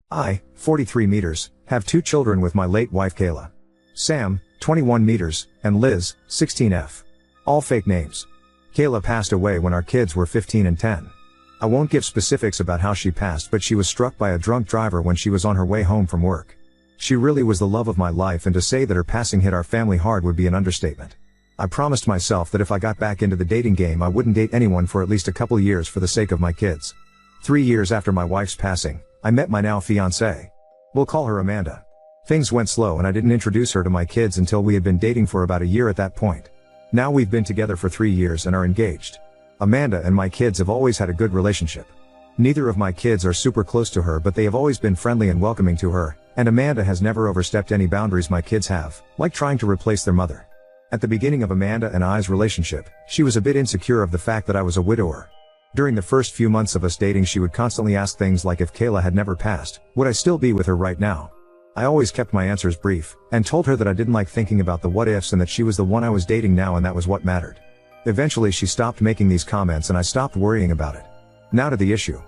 I, 43 meters, have 2 children with my late wife Kayla. Sam, 21 meters, and Liz, 16F. All fake names. Kayla passed away when our kids were 15 and 10. I won't give specifics about how she passed, but she was struck by a drunk driver when she was on her way home from work. She really was the love of my life, and to say that her passing hit our family hard would be an understatement. I promised myself that if I got back into the dating game I wouldn't date anyone for at least a couple years for the sake of my kids. 3 years after my wife's passing, I met my now fiancé. We'll call her Amanda. Things went slow and I didn't introduce her to my kids until we had been dating for about a year at that point. Now we've been together for 3 years and are engaged. Amanda and my kids have always had a good relationship. Neither of my kids are super close to her, but they have always been friendly and welcoming to her, and Amanda has never overstepped any boundaries my kids have, like trying to replace their mother. At the beginning of Amanda and I's relationship, she was a bit insecure of the fact that I was a widower. During the first few months of us dating, she would constantly ask things like if Kayla had never passed, would I still be with her right now? I always kept my answers brief, and told her that I didn't like thinking about the what ifs and that she was the one I was dating now and that was what mattered. Eventually she stopped making these comments and I stopped worrying about it. Now to the issue.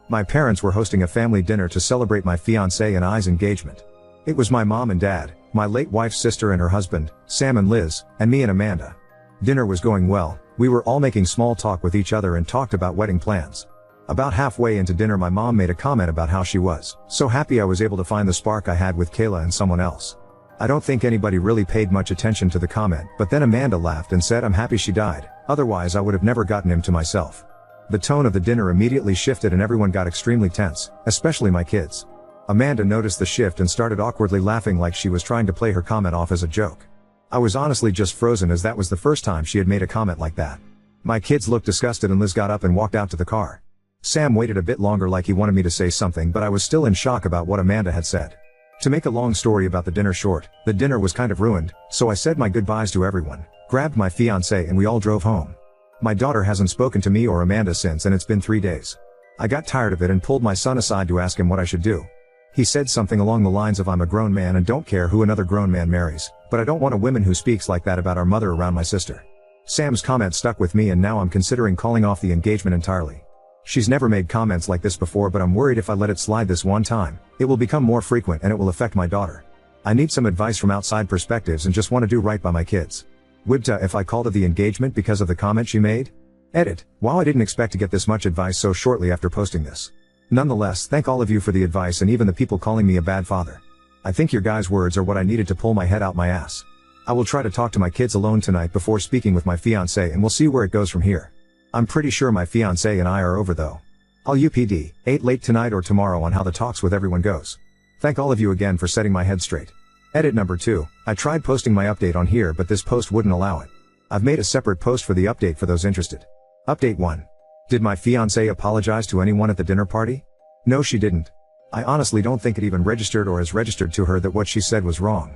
My parents were hosting a family dinner to celebrate my fiancé and I's engagement. It was my mom and dad, my late wife's sister and her husband, Sam and Liz, and me and Amanda. Dinner was going well. We were all making small talk with each other and talked about wedding plans. About halfway into dinner my mom made a comment about how she was so happy I was able to find the spark I had with Kayla and someone else. I don't think anybody really paid much attention to the comment, but then Amanda laughed and said I'm happy she died, otherwise I would have never gotten him to myself. The tone of the dinner immediately shifted and everyone got extremely tense, especially my kids. Amanda noticed the shift and started awkwardly laughing like she was trying to play her comment off as a joke. I was honestly just frozen, as that was the first time she had made a comment like that. My kids looked disgusted and Liz got up and walked out to the car. Sam waited a bit longer like he wanted me to say something, but I was still in shock about what Amanda had said. To make a long story about the dinner short, the dinner was kind of ruined, so I said my goodbyes to everyone, grabbed my fiancé and we all drove home. My daughter hasn't spoken to me or Amanda since and it's been 3 days. I got tired of it and pulled my son aside to ask him what I should do. He said something along the lines of I'm a grown man and don't care who another grown man marries, but I don't want a woman who speaks like that about our mother around my sister. Sam's comment stuck with me and now I'm considering calling off the engagement entirely. She's never made comments like this before, but I'm worried if I let it slide this one time, it will become more frequent and it will affect my daughter. I need some advice from outside perspectives and just want to do right by my kids. Wibta if I called it the engagement because of the comment she made? Edit. Wow, I didn't expect to get this much advice so shortly after posting this. Nonetheless, thank all of you for the advice and even the people calling me a bad father. I think your guys' words are what I needed to pull my head out my ass. I will try to talk to my kids alone tonight before speaking with my fiancé and we'll see where it goes from here. I'm pretty sure my fiancé and I are over though. I'll UPD 8 late tonight or tomorrow on how the talks with everyone goes. Thank all of you again for setting my head straight. Edit number 2. I tried posting my update on here but this post wouldn't allow it. I've made a separate post for the update for those interested. Update 1. Did my fiancé apologize to anyone at the dinner party? No, she didn't. I honestly don't think it even registered or has registered to her that what she said was wrong.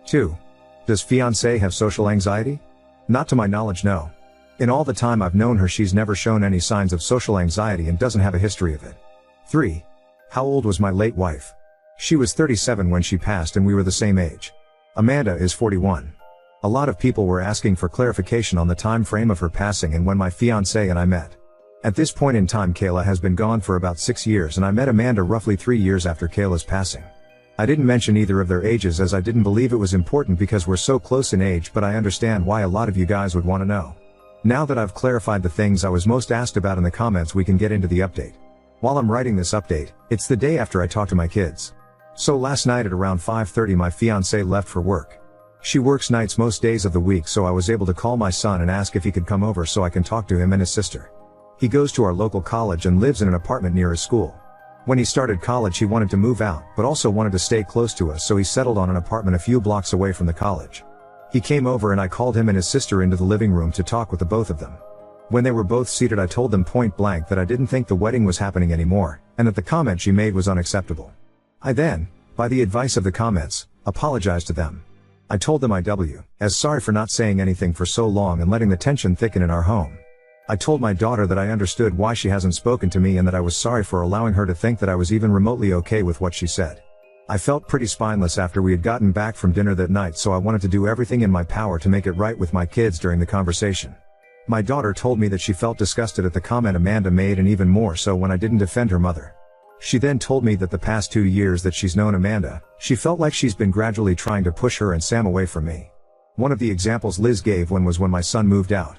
2. Does fiancé have social anxiety? Not to my knowledge, no. In all the time I've known her she's never shown any signs of social anxiety and doesn't have a history of it. 3. How old was my late wife? She was 37 when she passed and we were the same age. Amanda is 41. A lot of people were asking for clarification on the time frame of her passing and when my fiancé and I met. At this point in time Kayla has been gone for about 6 years and I met Amanda roughly 3 years after Kayla's passing. I didn't mention either of their ages as I didn't believe it was important because we're so close in age, but I understand why a lot of you guys would want to know. Now that I've clarified the things I was most asked about in the comments, we can get into the update. While I'm writing this update, it's the day after I talked to my kids. So last night at around 5:30 my fiancé left for work. She works nights most days of the week, so I was able to call my son and ask if he could come over so I can talk to him and his sister. He goes to our local college and lives in an apartment near his school. When he started college he wanted to move out, but also wanted to stay close to us, so he settled on an apartment a few blocks away from the college. He came over and I called him and his sister into the living room to talk with the both of them. When they were both seated I told them point blank that I didn't think the wedding was happening anymore, and that the comment she made was unacceptable. I then, by the advice of the comments, apologized to them. I told them as sorry for not saying anything for so long and letting the tension thicken in our home. I told my daughter that I understood why she hasn't spoken to me and that I was sorry for allowing her to think that I was even remotely okay with what she said. I felt pretty spineless after we had gotten back from dinner that night, so I wanted to do everything in my power to make it right with my kids during the conversation. My daughter told me that she felt disgusted at the comment Amanda made and even more so when I didn't defend her mother. She then told me that the past 2 years that she's known Amanda, she felt like she's been gradually trying to push her and Sam away from me. One of the examples Liz gave when my son moved out.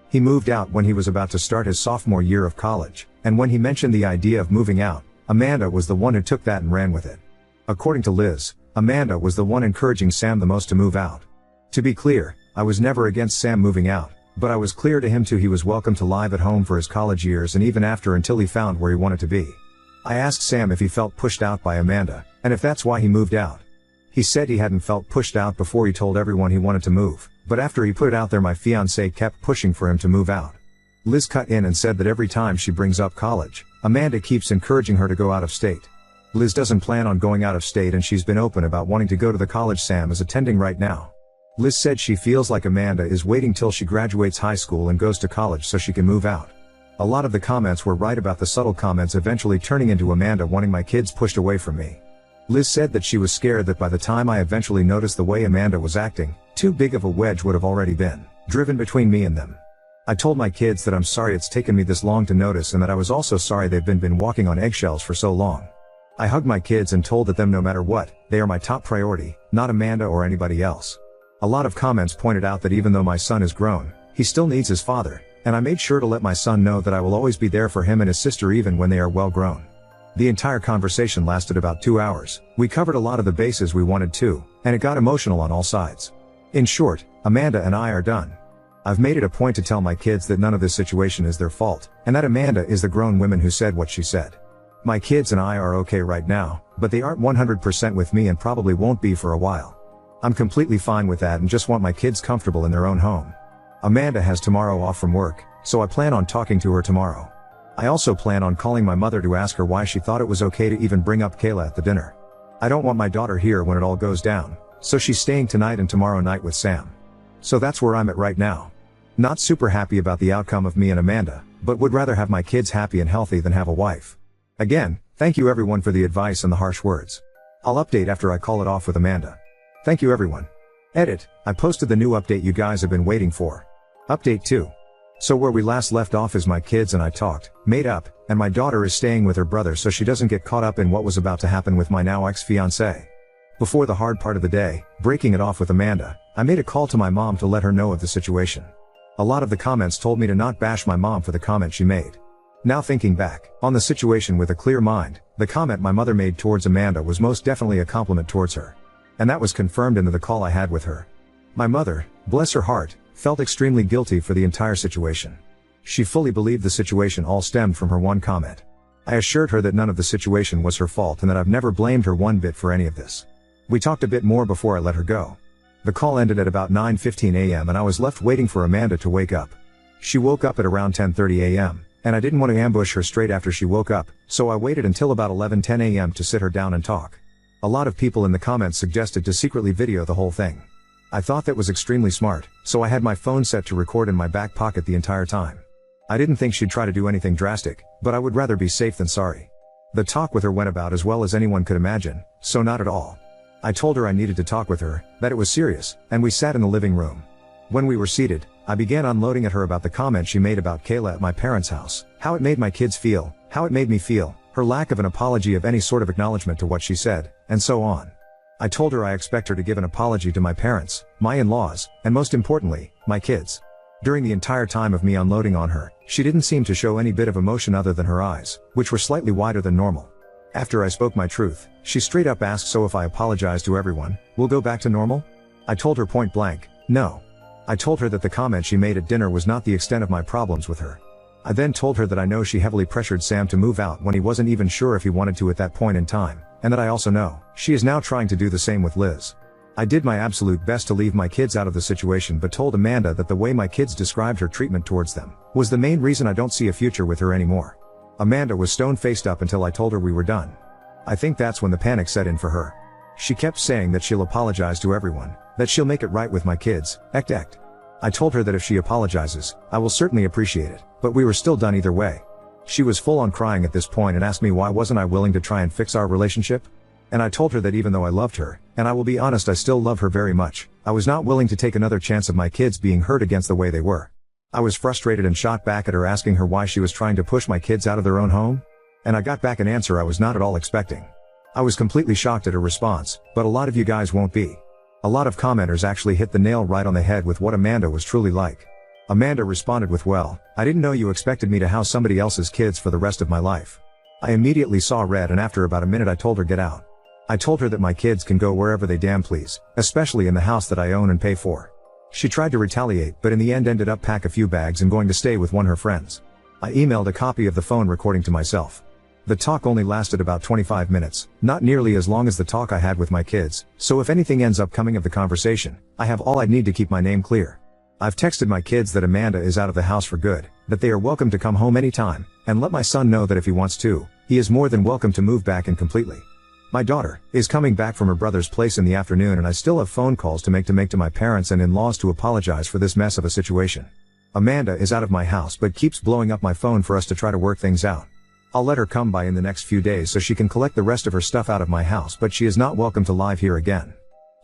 He moved out when he was about to start his sophomore year of college, and when he mentioned the idea of moving out, Amanda was the one who took that and ran with it. According to Liz, Amanda was the one encouraging Sam the most to move out. To be clear, I was never against Sam moving out, but I was clear to him too he was welcome to live at home for his college years and even after until he found where he wanted to be. I asked Sam if he felt pushed out by Amanda, and if that's why he moved out. He said he hadn't felt pushed out before he told everyone he wanted to move, but after he put it out there my fiancé kept pushing for him to move out. Liz cut in and said that every time she brings up college, Amanda keeps encouraging her to go out of state. Liz doesn't plan on going out of state and she's been open about wanting to go to the college Sam is attending right now. Liz said she feels like Amanda is waiting till she graduates high school and goes to college so she can move out. A lot of the comments were right about the subtle comments eventually turning into Amanda wanting my kids pushed away from me. Liz said that she was scared that by the time I eventually noticed the way Amanda was acting, too big of a wedge would have already been driven between me and them. I told my kids that I'm sorry it's taken me this long to notice and that I was also sorry they've been walking on eggshells for so long. I hugged my kids and told them no matter what, they are my top priority, not Amanda or anybody else. A lot of comments pointed out that even though my son is grown, he still needs his father, and I made sure to let my son know that I will always be there for him and his sister even when they are well grown. The entire conversation lasted about 2 hours. We covered a lot of the bases we wanted to, and it got emotional on all sides. In short, Amanda and I are done. I've made it a point to tell my kids that none of this situation is their fault, and that Amanda is the grown woman who said what she said. My kids and I are okay right now, but they aren't 100% with me and probably won't be for a while. I'm completely fine with that and just want my kids comfortable in their own home. Amanda has tomorrow off from work, so I plan on talking to her tomorrow. I also plan on calling my mother to ask her why she thought it was okay to even bring up Kayla at the dinner. I don't want my daughter here when it all goes down, so she's staying tonight and tomorrow night with Sam. So that's where I'm at right now. Not super happy about the outcome of me and Amanda, but would rather have my kids happy and healthy than have a wife. Again, thank you everyone for the advice and the harsh words. I'll update after I call it off with Amanda. Thank you everyone. Edit, I posted the new update you guys have been waiting for. Update 2. So where we last left off is my kids and I talked, made up, and my daughter is staying with her brother so she doesn't get caught up in what was about to happen with my now ex-fiancé. Before the hard part of the day, breaking it off with Amanda, I made a call to my mom to let her know of the situation. A lot of the comments told me to not bash my mom for the comment she made. Now thinking back on the situation with a clear mind, the comment my mother made towards Amanda was most definitely a compliment towards her. And that was confirmed in the call I had with her. My mother, bless her heart, felt extremely guilty for the entire situation. She fully believed the situation all stemmed from her one comment. I assured her that none of the situation was her fault and that I've never blamed her one bit for any of this. We talked a bit more before I let her go. The call ended at about 9:15 a.m. and I was left waiting for Amanda to wake up. She woke up at around 10:30 a.m., and I didn't want to ambush her straight after she woke up, so I waited until about 11:10 a.m. to sit her down and talk. A lot of people in the comments suggested to secretly video the whole thing. I thought that was extremely smart, so I had my phone set to record in my back pocket the entire time. I didn't think she'd try to do anything drastic, but I would rather be safe than sorry. The talk with her went about as well as anyone could imagine, so not at all. I told her I needed to talk with her, that it was serious, and we sat in the living room. When we were seated, I began unloading at her about the comment she made about Kayla at my parents' house, how it made my kids feel, how it made me feel, her lack of an apology of any sort of acknowledgement to what she said, and so on. I told her I expect her to give an apology to my parents, my in-laws, and most importantly, my kids. During the entire time of me unloading on her, she didn't seem to show any bit of emotion other than her eyes, which were slightly wider than normal. After I spoke my truth, she straight up asked, so if I apologize to everyone, we'll go back to normal? I told her point blank, no. I told her that the comment she made at dinner was not the extent of my problems with her. I then told her that I know she heavily pressured Sam to move out when he wasn't even sure if he wanted to at that point in time, and that I also know she is now trying to do the same with Liz. I did my absolute best to leave my kids out of the situation, but told Amanda that the way my kids described her treatment towards them was the main reason I don't see a future with her anymore. Amanda was stone-faced up until I told her we were done. I think that's when the panic set in for her. She kept saying that she'll apologize to everyone, that she'll make it right with my kids, ect. I told her that if she apologizes, I will certainly appreciate it, but we were still done either way. She was full on crying at this point and asked me why wasn't I willing to try and fix our relationship? And I told her that even though I loved her, and I will be honest I still love her very much, I was not willing to take another chance of my kids being hurt against the way they were. I was frustrated and shot back at her asking her why she was trying to push my kids out of their own home. And I got back an answer I was not at all expecting. I was completely shocked at her response, but a lot of you guys won't be. A lot of commenters actually hit the nail right on the head with what Amanda was truly like. Amanda responded with, "Well, I didn't know you expected me to house somebody else's kids for the rest of my life." I immediately saw red, and after about a minute I told her get out. I told her that my kids can go wherever they damn please, especially in the house that I own and pay for. She tried to retaliate, but in the end ended up pack a few bags and going to stay with one of her friends. I emailed a copy of the phone recording to myself. The talk only lasted about 25 minutes, not nearly as long as the talk I had with my kids, so if anything ends up coming of the conversation, I have all I'd need to keep my name clear. I've texted my kids that Amanda is out of the house for good, that they are welcome to come home anytime, and let my son know that if he wants to, he is more than welcome to move back in completely. My daughter is coming back from her brother's place in the afternoon, and I still have phone calls to make to my parents and in-laws to apologize for this mess of a situation. Amanda is out of my house but keeps blowing up my phone for us to try to work things out. I'll let her come by in the next few days so she can collect the rest of her stuff out of my house, but she is not welcome to live here again.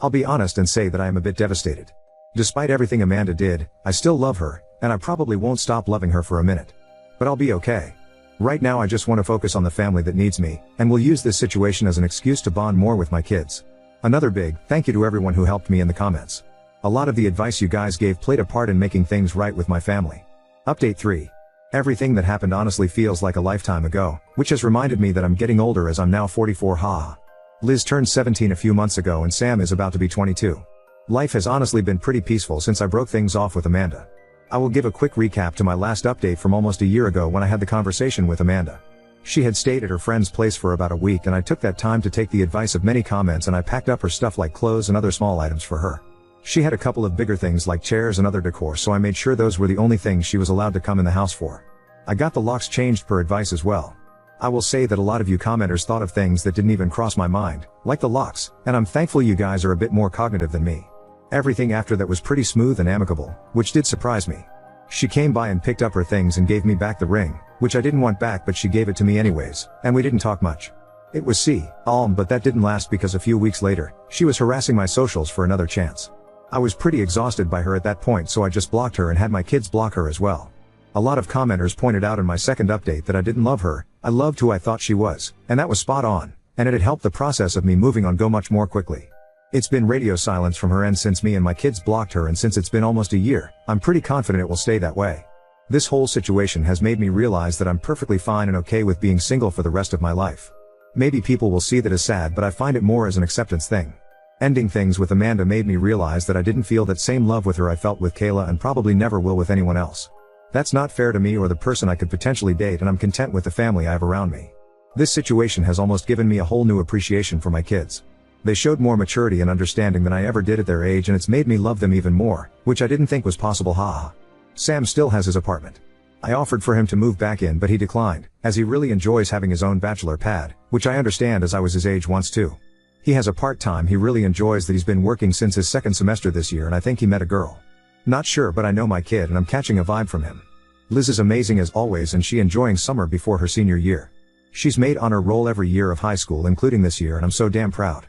I'll be honest and say that I am a bit devastated. Despite everything Amanda did, I still love her, and I probably won't stop loving her for a minute. But I'll be okay. Right now I just want to focus on the family that needs me, and will use this situation as an excuse to bond more with my kids. Another big thank you to everyone who helped me in the comments. A lot of the advice you guys gave played a part in making things right with my family. Update 3. Everything that happened honestly feels like a lifetime ago, which has reminded me that I'm getting older as I'm now 44. Haha. Liz turned 17 a few months ago and Sam is about to be 22. Life has honestly been pretty peaceful since I broke things off with Amanda. I will give a quick recap to my last update from almost a year ago when I had the conversation with Amanda. She had stayed at her friend's place for about a week, and I took that time to take the advice of many comments and I packed up her stuff like clothes and other small items for her. She had a couple of bigger things like chairs and other decor, so I made sure those were the only things she was allowed to come in the house for. I got the locks changed per advice as well. I will say that a lot of you commenters thought of things that didn't even cross my mind, like the locks, and I'm thankful you guys are a bit more cognitive than me. Everything after that was pretty smooth and amicable, which did surprise me. She came by and picked up her things and gave me back the ring, which I didn't want back, but she gave it to me anyways, and we didn't talk much. It was but that didn't last because a few weeks later, she was harassing my socials for another chance. I was pretty exhausted by her at that point, so I just blocked her and had my kids block her as well. A lot of commenters pointed out in my second update that I didn't love her, I loved who I thought she was, and that was spot on, and it had helped the process of me moving on go much more quickly. It's been radio silence from her end since me and my kids blocked her, and since it's been almost a year, I'm pretty confident it will stay that way. This whole situation has made me realize that I'm perfectly fine and okay with being single for the rest of my life. Maybe people will see that as sad, but I find it more as an acceptance thing. Ending things with Amanda made me realize that I didn't feel that same love with her I felt with Kayla, and probably never will with anyone else. That's not fair to me or the person I could potentially date, and I'm content with the family I have around me. This situation has almost given me a whole new appreciation for my kids. They showed more maturity and understanding than I ever did at their age, and it's made me love them even more, which I didn't think was possible. Haha. Sam still has his apartment. I offered for him to move back in, but he declined, as he really enjoys having his own bachelor pad, which I understand as I was his age once too. He has a part-time he really enjoys that he's been working since his second semester this year, and I think he met a girl. Not sure, but I know my kid and I'm catching a vibe from him. Liz is amazing as always, and she enjoying summer before her senior year. She's made honor roll every year of high school, including this year, and I'm so damn proud.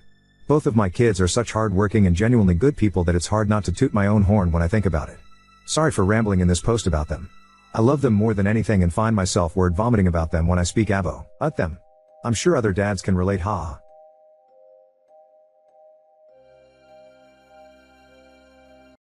Both of my kids are such hard-working and genuinely good people that it's hard not to toot my own horn when I think about it. Sorry for rambling in this post about them. I love them more than anything and find myself word vomiting about them when I speak at them. I'm sure other dads can relate. Haha.